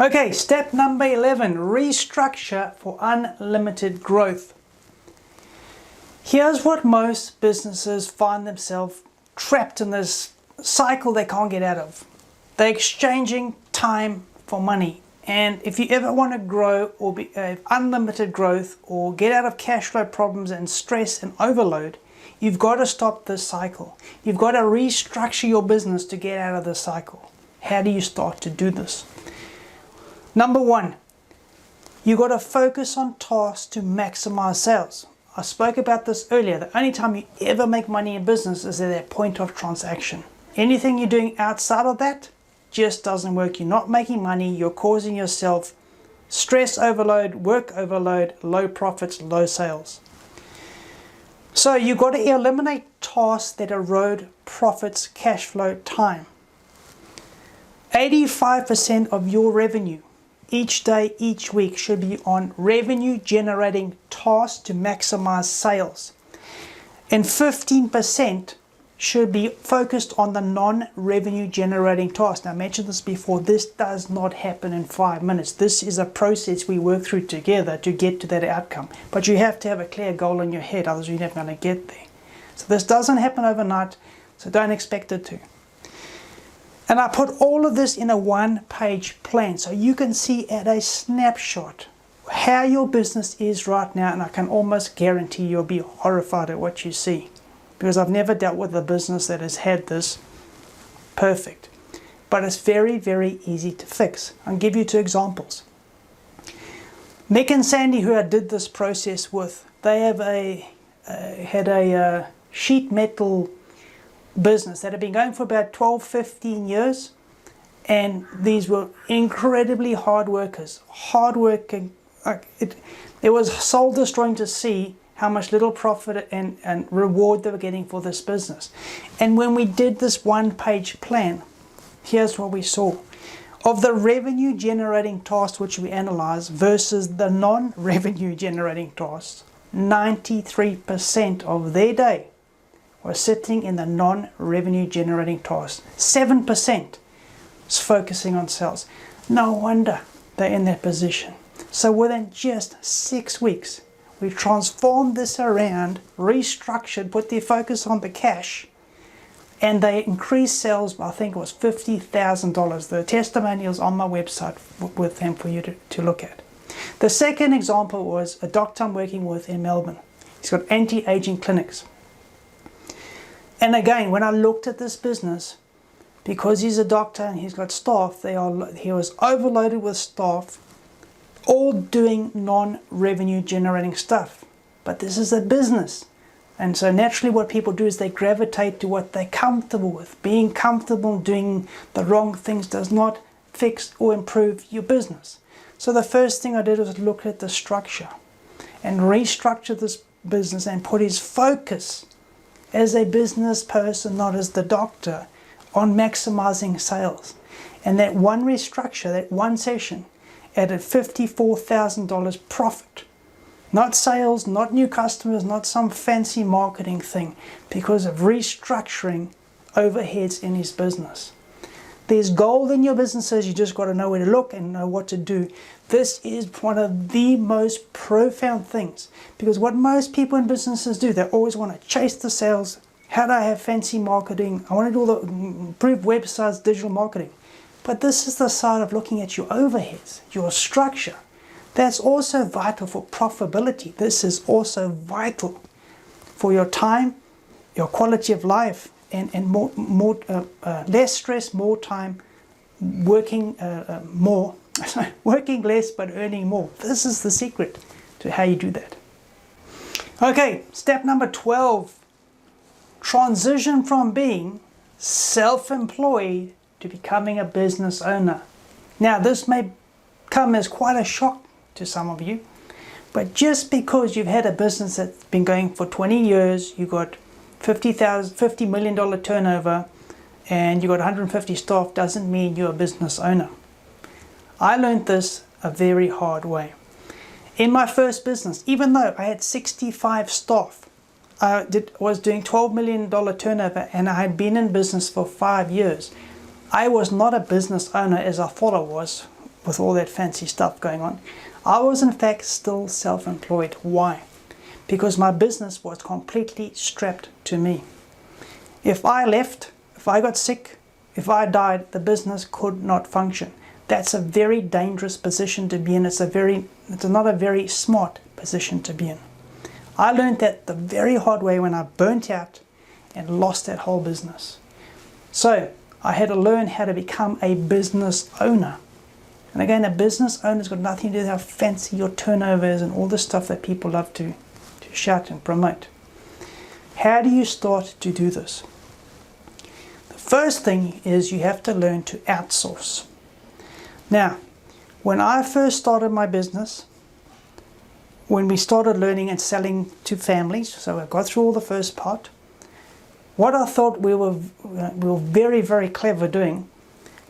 Okay, step number 11, restructure for unlimited growth. Here's what most businesses find themselves trapped in, this cycle they can't get out of. They're exchanging time for money. And if you ever want to grow or be unlimited growth or get out of cash flow problems and stress and overload, you've got to stop this cycle. You've got to restructure your business to get out of this cycle. How do you start to do this? Number one, you've got to focus on tasks to maximize sales. I spoke about this earlier. The only time you ever make money in business is at that point of transaction. Anything you're doing outside of that just doesn't work. You're not making money. You're causing yourself stress overload, work overload, low profits, low sales. So you've got to eliminate tasks that erode profits, cash flow, time. 85% of your revenue each day, each week should be on revenue generating tasks to maximize sales. And 15% should be focused on the non-revenue generating tasks. Now I mentioned this before, this does not happen in 5 minutes. This is a process we work through together to get to that outcome. But you have to have a clear goal in your head, otherwise you're never going to get there. So this doesn't happen overnight, so don't expect it to. And I put all of this in a one-page plan so you can see at a snapshot how your business is right now, and I can almost guarantee you'll be horrified at what you see, because I've never dealt with a business that has had this perfect. But it's very, very easy to fix. I'll give you 2 examples. Nick and Sandy, who I did this process with, they have had a sheet metal business that had been going for about 12-15 years, and these were incredibly hard workers, hardworking. It was soul destroying to see how much little profit and reward they were getting for this business. And when we did this one-page plan, here's what we saw. Of the revenue generating tasks which we analyzed versus the non-revenue generating tasks, 93% of their day was sitting in the non-revenue generating tasks. 7% is focusing on sales. No wonder they're in that position. So within just 6 weeks, we transformed this around, restructured, put their focus on the cash, and they increased sales by, I think it was $50,000. The testimonials on my website with them for you to look at. The second example was a doctor I'm working with in Melbourne. He's got anti-aging clinics. And again, when I looked at this business, because he's a doctor and he's got staff, he was overloaded with staff, all doing non-revenue generating stuff. But this is a business. And so naturally what people do is they gravitate to what they're comfortable with. Being comfortable doing the wrong things does not fix or improve your business. So the first thing I did was look at the structure and restructure this business and put his focus as a business person, not as the doctor, on maximizing sales. And that one restructure, that one session, added $54,000 profit. Not sales, not new customers, not some fancy marketing thing, because of restructuring overheads in his business. There's gold in your businesses, you just got to know where to look and know what to do. This is one of the most profound things, because what most people in businesses do, they always want to chase the sales. How do I have fancy marketing? I want to do all the improved websites, digital marketing. But this is the side of looking at your overheads, your structure. That's also vital for profitability. This is also vital for your time, your quality of life, and less stress, more time, working more, working less but earning more. This is the secret to how you do that. Okay, step number 12. Transition from being self-employed to becoming a business owner. Now this may come as quite a shock to some of you, but just because you've had a business that's been going for 20 years, you've got $50 million turnover, and you've got 150 staff, doesn't mean you're a business owner. I learned this a very hard way. In my first business, even though I had 65 staff, I was doing $12 million turnover, and I had been in business for 5 years. I was not a business owner as I thought I was with all that fancy stuff going on. I was in fact still self-employed. Why? Because my business was completely strapped to me. If I left, if I got sick, if I died, the business could not function. That's a very dangerous position to be in. It's not a very smart position to be in. I learned that the very hard way when I burnt out and lost that whole business. So I had to learn how to become a business owner. And again, a business owner's got nothing to do with how fancy your turnover is and all the stuff that people love to shout and promote. How do you start to do this? The first thing is you have to learn to outsource. Now, when I first started my business, when we started learning and selling to families, so I got through all the first part, what I thought we were very, very clever doing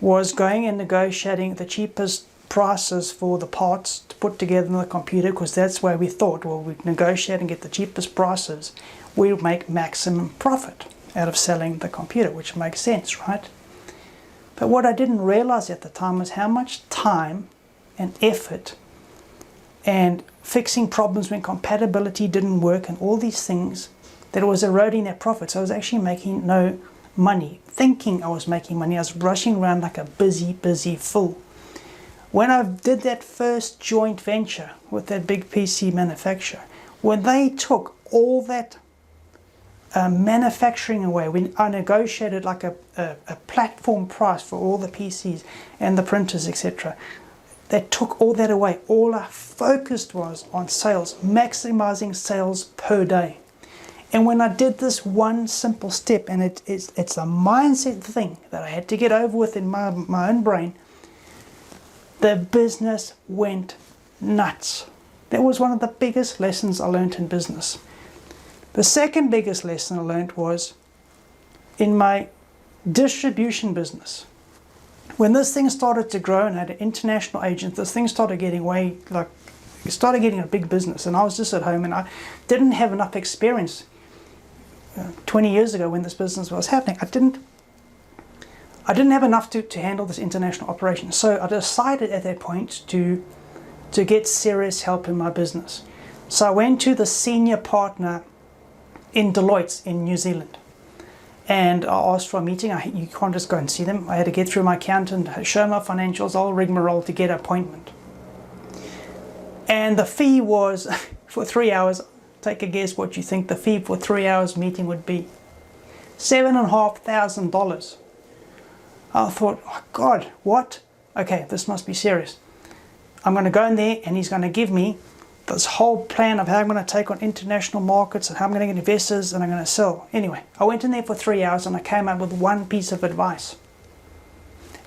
was going and negotiating the cheapest prices for the parts to put together in the computer, because that's where we thought, well, we'd negotiate and get the cheapest prices, we'll make maximum profit out of selling the computer, which makes sense, right? But what I didn't realize at the time was how much time and effort and fixing problems when compatibility didn't work and all these things, that it was eroding their profit. So I was actually making no money, thinking I was making money. I was rushing around like a busy fool. When I did that first joint venture with that big PC manufacturer, when they took all that manufacturing away, when I negotiated like a platform price for all the PCs and the printers, etc., they took all that away. All I focused was on sales, maximizing sales per day. And when I did this one simple step, and it's a mindset thing that I had to get over with in my own brain, the business went nuts. That was one of the biggest lessons I learned in business. The second biggest lesson I learned was in my distribution business. When this thing started to grow and I had an international agent, this thing started getting a big business, and I was just at home and I didn't have enough experience. 20 years ago when this business was happening, I didn't have enough to handle this international operation. So I decided at that point to get serious help in my business. So I went to the senior partner in Deloitte in New Zealand, and I asked for a meeting. You can't just go and see them. I had to get through my accountant, show my financials, all rigmarole to get an appointment. And the fee was for 3 hours. Take a guess what you think the fee for 3 hours meeting would be. $7,500. I thought, oh God, what? Okay, this must be serious. I'm going to go in there and he's going to give me this whole plan of how I'm going to take on international markets and how I'm going to get investors and I'm going to sell. Anyway, I went in there for 3 hours and I came out with one piece of advice.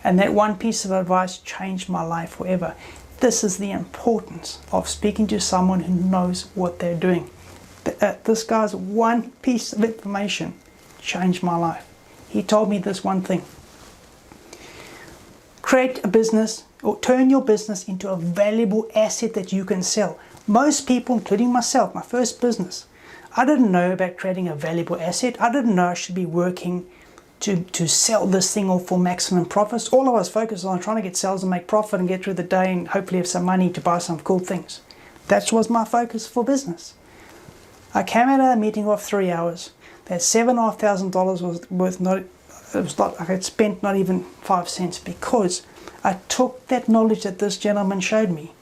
And that one piece of advice changed my life forever. This is the importance of speaking to someone who knows what they're doing. This guy's one piece of information changed my life. He told me this one thing. Create a business, or turn your business into a valuable asset that you can sell. Most people, including myself, my first business, I didn't know about creating a valuable asset. I didn't know I should be working to sell this thing off for maximum profits. All I was focused on trying to get sales and make profit and get through the day and hopefully have some money to buy some cool things. That was my focus for business. I came out of a meeting of 3 hours. That $7,500 was worth I had spent not even 5 cents, because I took that knowledge that this gentleman showed me,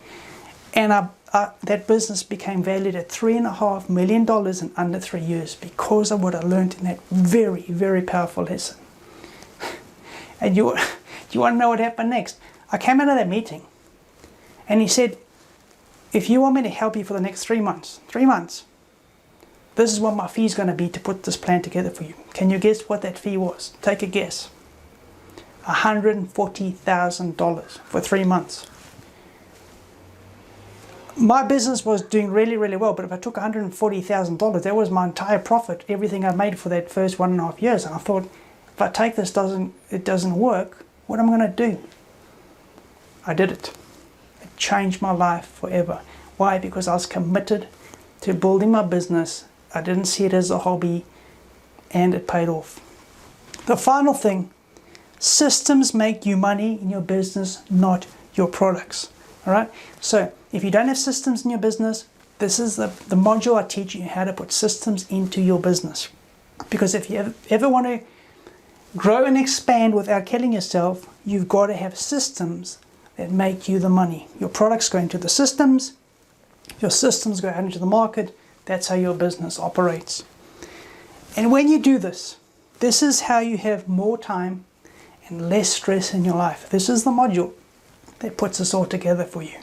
and that business became valued at $3.5 million in under 3 years because of what I learned in that very, very powerful lesson. And you want to know what happened next? I came out of that meeting and he said, if you want me to help you for the next 3 months, this is what my fee is going to be to put this plan together for you. Can you guess what that fee was? Take a guess. $140,000 for 3 months. My business was doing really, really well, but if I took $140,000, that was my entire profit, everything I made for that first 1.5 years. And I thought, if I take this, it doesn't work, what am I going to do? I did it. It changed my life forever. Why? Because I was committed to building my business. I didn't see it as a hobby, and it paid off. The final thing, systems make you money in your business, not your products. All right. So if you don't have systems in your business, this is the module I teach you how to put systems into your business. Because if you ever want to grow and expand without killing yourself, you've got to have systems that make you the money. Your products go into the systems, your systems go out into the market. That's how your business operates. And when you do this, this is how you have more time and less stress in your life. This is the module that puts this all together for you.